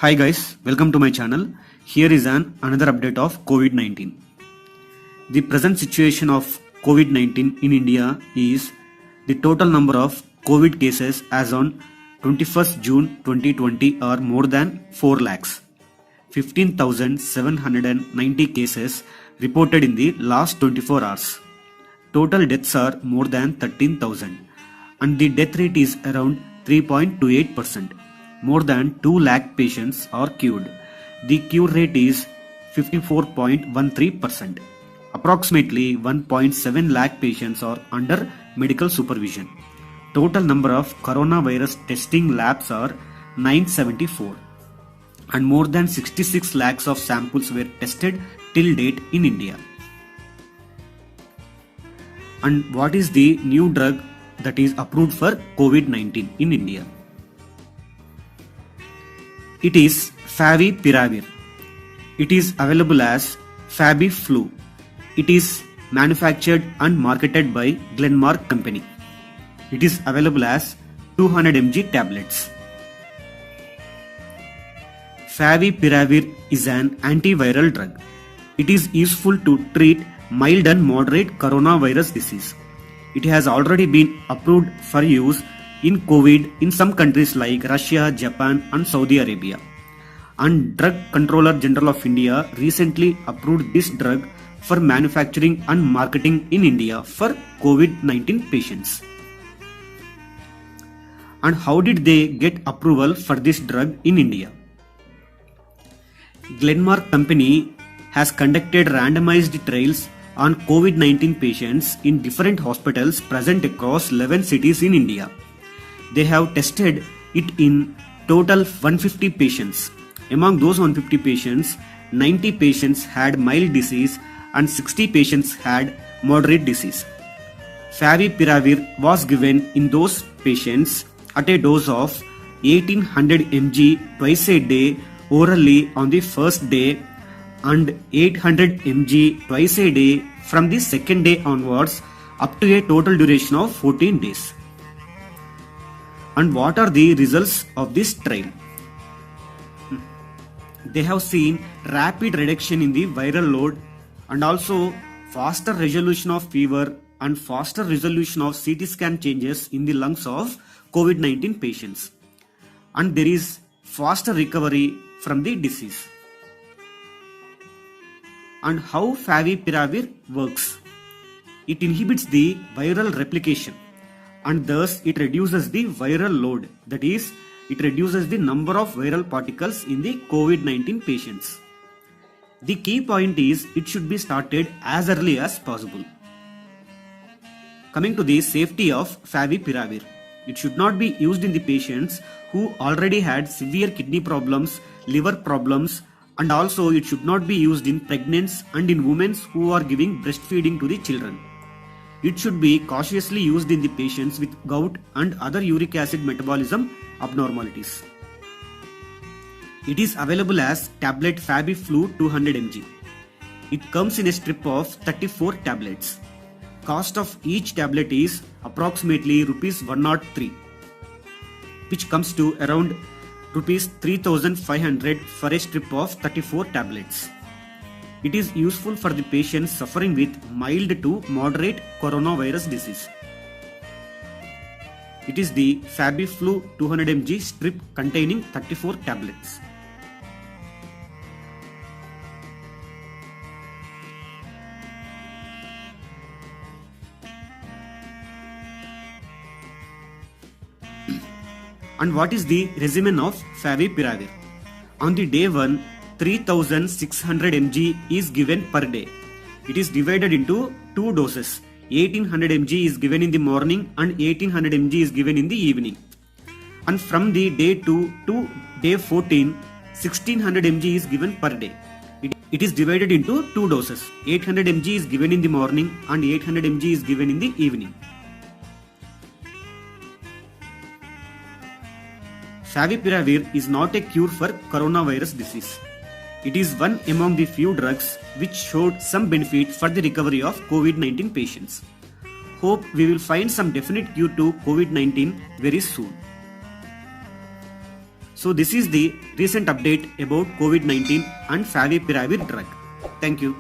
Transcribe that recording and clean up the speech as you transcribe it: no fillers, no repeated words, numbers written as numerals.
Hi guys, welcome to my channel. Here is another update of COVID-19. The present situation of COVID-19 in India is the total number of COVID cases as on 21st June 2020 are more than 4 lakhs. 15,790 cases reported in the last 24 hours. Total deaths are more than 13,000 and the death rate is around 3.28%. More than 2 lakh patients are cured. The cure rate is 54.13%. Approximately 1.7 lakh patients are under medical supervision. Total number of coronavirus testing labs are 974 and more than 66 lakhs of samples were tested till date in India. And what is the new drug that is approved for COVID-19 in India? It is Favipiravir. It is available as FabiFlu. It is manufactured and marketed by Glenmark Company. It is available as 200 mg tablets. Favipiravir is an antiviral drug. It is useful to treat mild and moderate coronavirus disease. It has already been approved for use in COVID in some countries like Russia, Japan and Saudi Arabia. And Drug Controller General of India recently approved this drug for manufacturing and marketing in India for COVID-19 patients. And how did they get approval for this drug in India? Glenmark Company has conducted randomized trials on COVID-19 patients in different hospitals present across 11 cities in India. They have tested it in total 150 patients. Among those 150 patients, 90 patients had mild disease and 60 patients had moderate disease. Favipiravir was given in those patients at a dose of 1800 mg twice a day orally on the first day and 800 mg twice a day from the second day onwards up to a total duration of 14 days. And what are the results of this trial? They have seen rapid reduction in the viral load and also faster resolution of fever and faster resolution of CT scan changes in the lungs of COVID-19 patients. And there is faster recovery from the disease. And how Favipiravir works? It inhibits the viral replication and thus it reduces the viral load, that is, it reduces the number of viral particles in the COVID-19 patients. The key point is it should be started as early as possible. Coming to the safety of Favipiravir, it should not be used in the patients who already had severe kidney problems, liver problems, and also it should not be used in pregnants and in women who are giving breastfeeding to the children. It should be cautiously used in the patients with gout and other uric acid metabolism abnormalities. It is available as tablet FabiFlu 200 mg. It comes in a strip of 34 tablets. Cost of each tablet is approximately Rs 103, which comes to around Rs 3,500 for a strip of 34 tablets. It is useful for the patients suffering with mild to moderate coronavirus disease. It is the FabiFlu 200 mg strip containing 34 tablets. And what is the regimen of Favipiravir? On the day 1, 3600 mg is given per day. It is divided into 2 doses. 1800 mg is given in the morning and 1800 mg is given in the evening. And from the day 2 to day 14, 1600 mg is given per day. It is divided into 2 doses. 800 mg is given in the morning and 800 mg is given in the evening. Favipiravir is not a cure for coronavirus disease. It is one among the few drugs which showed some benefit for the recovery of COVID-19 patients. Hope we will find some definite cure to COVID-19 very soon. So this is the recent update about COVID-19 and favipiravir drug. Thank you.